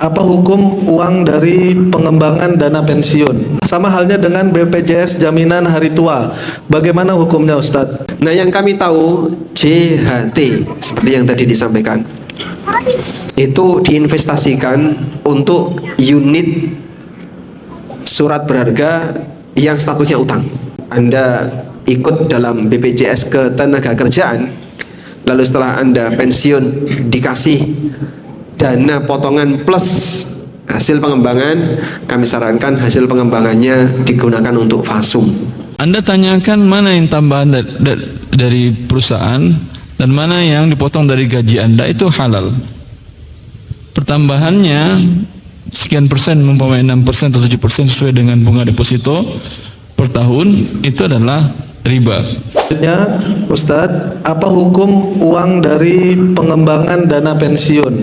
apa hukum uang dari pengembangan dana pensiun? Sama halnya dengan BPJS jaminan hari tua. Bagaimana hukumnya, Ustadz? Nah, yang kami tahu JHT seperti yang tadi disampaikan itu diinvestasikan untuk unit surat berharga yang statusnya utang. Anda ikut dalam BPJS Ketenagakerjaan, lalu setelah Anda pensiun dikasih dana potongan plus hasil pengembangan, kami sarankan hasil pengembangannya digunakan untuk fasum. Anda tanyakan mana yang tambahan dari perusahaan dan mana yang dipotong dari gaji Anda, itu halal. Pertambahannya sekian persen, umpamanya 6% atau 7% sesuai dengan bunga deposito per tahun, itu adalah riba. Selanjutnya, Ustadz, apa hukum uang dari pengembangan dana pensiun?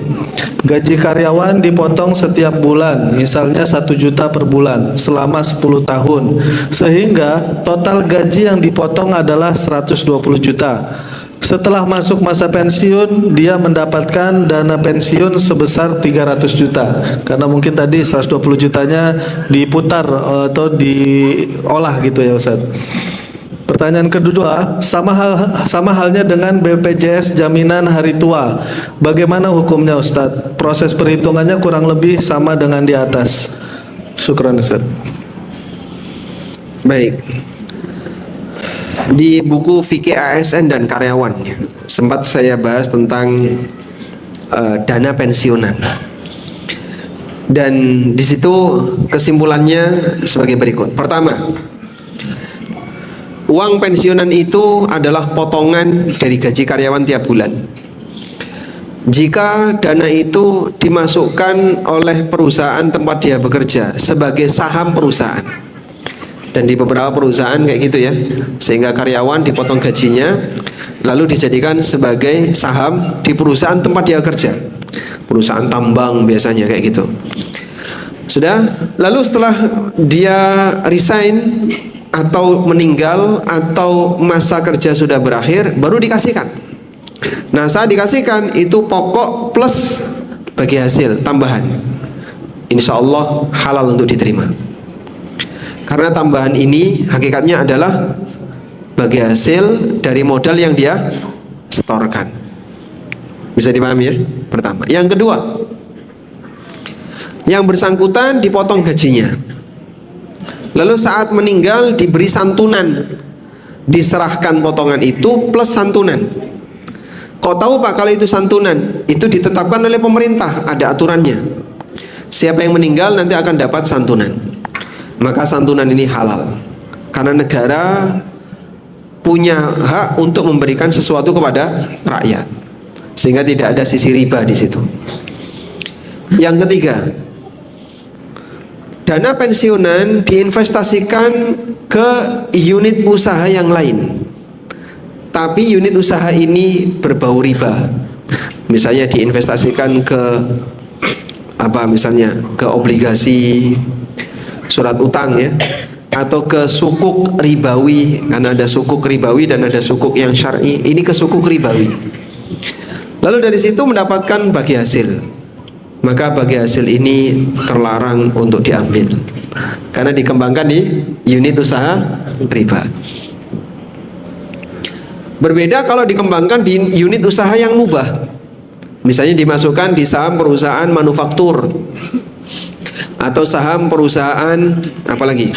Gaji karyawan dipotong setiap bulan, misalnya 1 juta per bulan selama 10 tahun, sehingga total gaji yang dipotong adalah 120 juta. Setelah masuk masa pensiun, dia mendapatkan dana pensiun sebesar 300 juta. Karena mungkin tadi 120 jutanya diputar atau diolah gitu ya, Ustadz. Pertanyaan kedua, sama halnya dengan BPJS jaminan hari tua. Bagaimana hukumnya, Ustadz? Proses perhitungannya kurang lebih sama dengan di atas. Syukran, Ustadz. Baik. Di buku fikih ASN dan karyawan sempat saya bahas tentang dana pensiunan. Dan di situ kesimpulannya sebagai berikut. Pertama, uang pensiunan itu adalah potongan dari gaji karyawan tiap bulan. Jika dana itu dimasukkan oleh perusahaan tempat dia bekerja sebagai saham perusahaan, dan di beberapa perusahaan kayak gitu ya, sehingga karyawan dipotong gajinya lalu dijadikan sebagai saham di perusahaan tempat dia kerja, perusahaan tambang biasanya kayak gitu. Sudah, lalu setelah dia resign atau meninggal atau masa kerja sudah berakhir, baru dikasihkan. Nah, saat dikasihkan itu pokok plus bagi hasil tambahan, insya Allah halal untuk diterima. Karena tambahan ini hakikatnya adalah bagi hasil dari modal yang dia setorkan. Bisa dipahami ya? Pertama. Yang kedua, yang bersangkutan dipotong gajinya, lalu saat meninggal diberi santunan, diserahkan potongan itu plus santunan. Kau tahu Pak, kalau itu santunan itu ditetapkan oleh pemerintah, ada aturannya. Siapa yang meninggal nanti akan dapat santunan. Maka santunan ini halal, karena negara punya hak untuk memberikan sesuatu kepada rakyat, sehingga tidak ada sisi riba di situ. Yang ketiga, dana pensiunan diinvestasikan ke unit usaha yang lain, tapi unit usaha ini berbau riba. Misalnya diinvestasikan ke misalnya ke obligasi, surat utang ya, atau ke sukuk ribawi, karena ada sukuk ribawi dan ada sukuk yang syar'i. Ini ke sukuk ribawi. Lalu dari situ mendapatkan bagi hasil, maka bagi hasil ini terlarang untuk diambil karena dikembangkan di unit usaha riba. Berbeda kalau dikembangkan di unit usaha yang mubah, misalnya dimasukkan di saham perusahaan manufaktur atau saham perusahaan apalagi,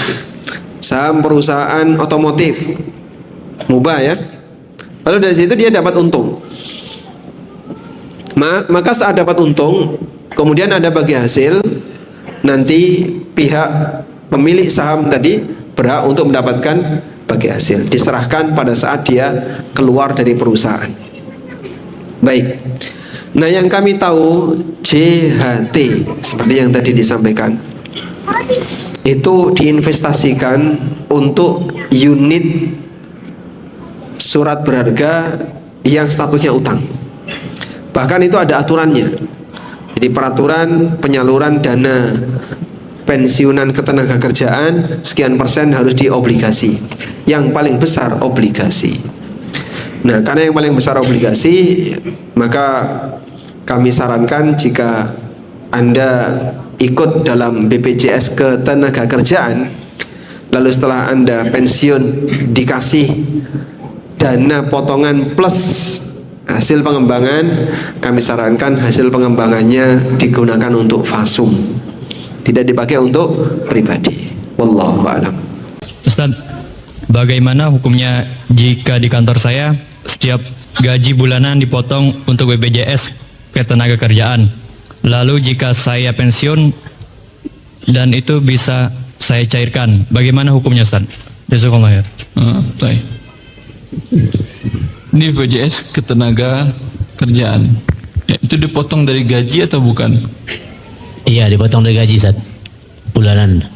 saham perusahaan otomotif, mubah ya. Lalu dari situ dia dapat untung. Maka saat dapat untung, kemudian ada bagi hasil, nanti pihak pemilik saham tadi berhak untuk mendapatkan bagi hasil, diserahkan pada saat dia keluar dari perusahaan. Baik. Nah, yang kami tahu JHT seperti yang tadi disampaikan itu diinvestasikan untuk unit surat berharga yang statusnya utang. Bahkan itu ada aturannya. Jadi peraturan penyaluran dana pensiunan ketenagakerjaan sekian persen harus di obligasi. Yang paling besar obligasi. Nah, karena yang paling besar obligasi, maka kami sarankan jika Anda ikut dalam BPJS Ketenagakerjaan, lalu setelah Anda pensiun dikasih dana potongan plus hasil pengembangan, kami sarankan hasil pengembangannya digunakan untuk fasum, tidak dipakai untuk pribadi. Wallahu a'lam. Ustaz, bagaimana hukumnya jika di kantor saya setiap gaji bulanan dipotong untuk BPJS Ketenagakerjaan, lalu jika saya pensiun dan itu bisa saya cairkan, bagaimana hukumnya, Ustaz? Jazakallahu khair. Baik. Ini BPJS Ketenagakerjaan. Ya, itu dipotong dari gaji atau bukan? Iya, dipotong dari gaji, Ustaz. Bulanan.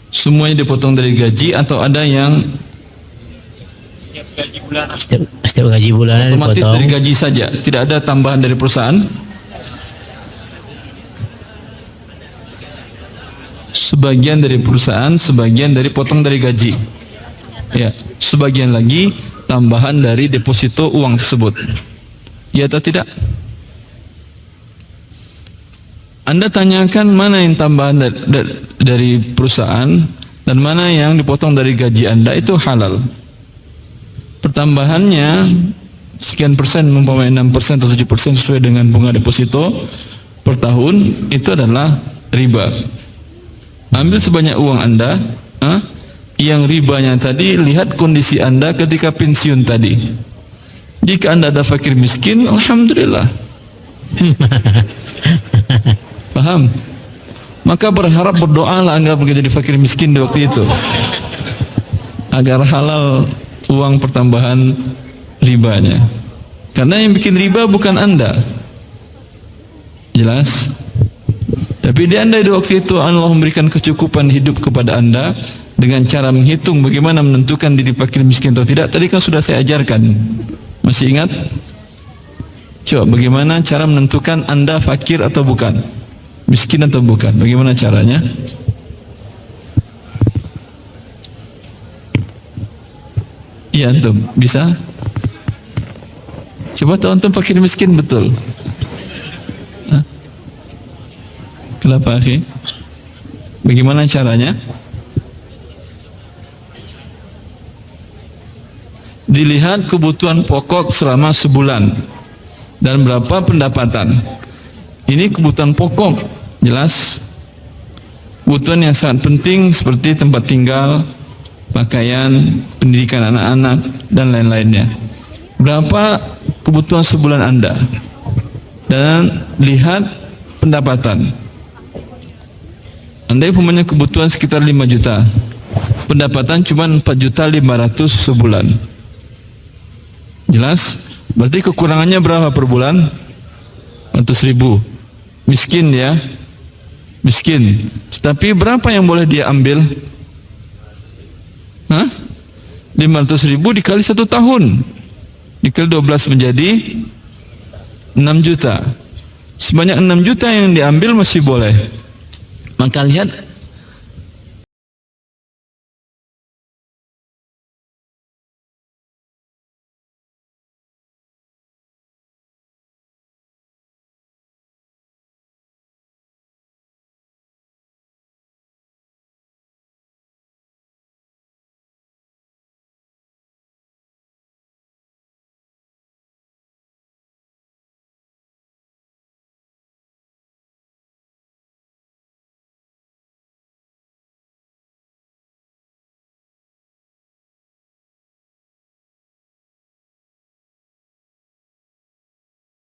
Semuanya dipotong dari gaji atau ada yang Setiap gaji bulanan otomatis dipotong. dari gaji saja, tidak ada tambahan dari perusahaan? Sebagian dari perusahaan, sebagian dari potong dari gaji. Ya, sebagian lagi tambahan dari deposito uang tersebut. Ya atau tidak? Anda tanyakan mana yang tambahan dari perusahaan dan mana yang dipotong dari gaji Anda, itu halal. Pertambahannya sekian persen, umpamanya 6% atau 7% sesuai dengan bunga deposito per tahun, itu adalah riba. Ambil sebanyak uang Anda, yang ribanya tadi, lihat kondisi Anda ketika pensiun tadi. Jika Anda ada fakir miskin, alhamdulillah. Paham? Maka berharap, berdoalah agar menjadi fakir miskin di waktu itu, agar halal uang pertambahan ribanya. Karena yang bikin riba bukan Anda. Jelas? Tapi di Anda di waktu itu Allah memberikan kecukupan hidup kepada Anda dengan cara menghitung bagaimana menentukan diri fakir miskin atau tidak. Tadi kan sudah saya ajarkan. Masih ingat? Coba bagaimana cara menentukan Anda fakir atau bukan, miskin atau bukan, bagaimana caranya? Iya, antum bisa? Coba tahu antum fakir miskin betul? Kenapa, akhi? Bagaimana caranya? Dilihat kebutuhan pokok selama sebulan dan berapa pendapatan. Ini kebutuhan pokok, jelas. Kebutuhan yang sangat penting seperti tempat tinggal, pakaian, pendidikan anak-anak, dan lain-lainnya. Berapa kebutuhan sebulan Anda? Dan lihat pendapatan. Andai umpamanya kebutuhan sekitar 5 juta, pendapatan cuma 4.500.000 sebulan. Jelas? Berarti kekurangannya berapa per bulan? 100.000. Miskin ya? Miskin. Tapi berapa yang boleh dia ambil? 500.000 dikali 1 tahun, dikali 12 menjadi 6 juta. Sebanyak 6 juta yang diambil masih boleh. Maka lihat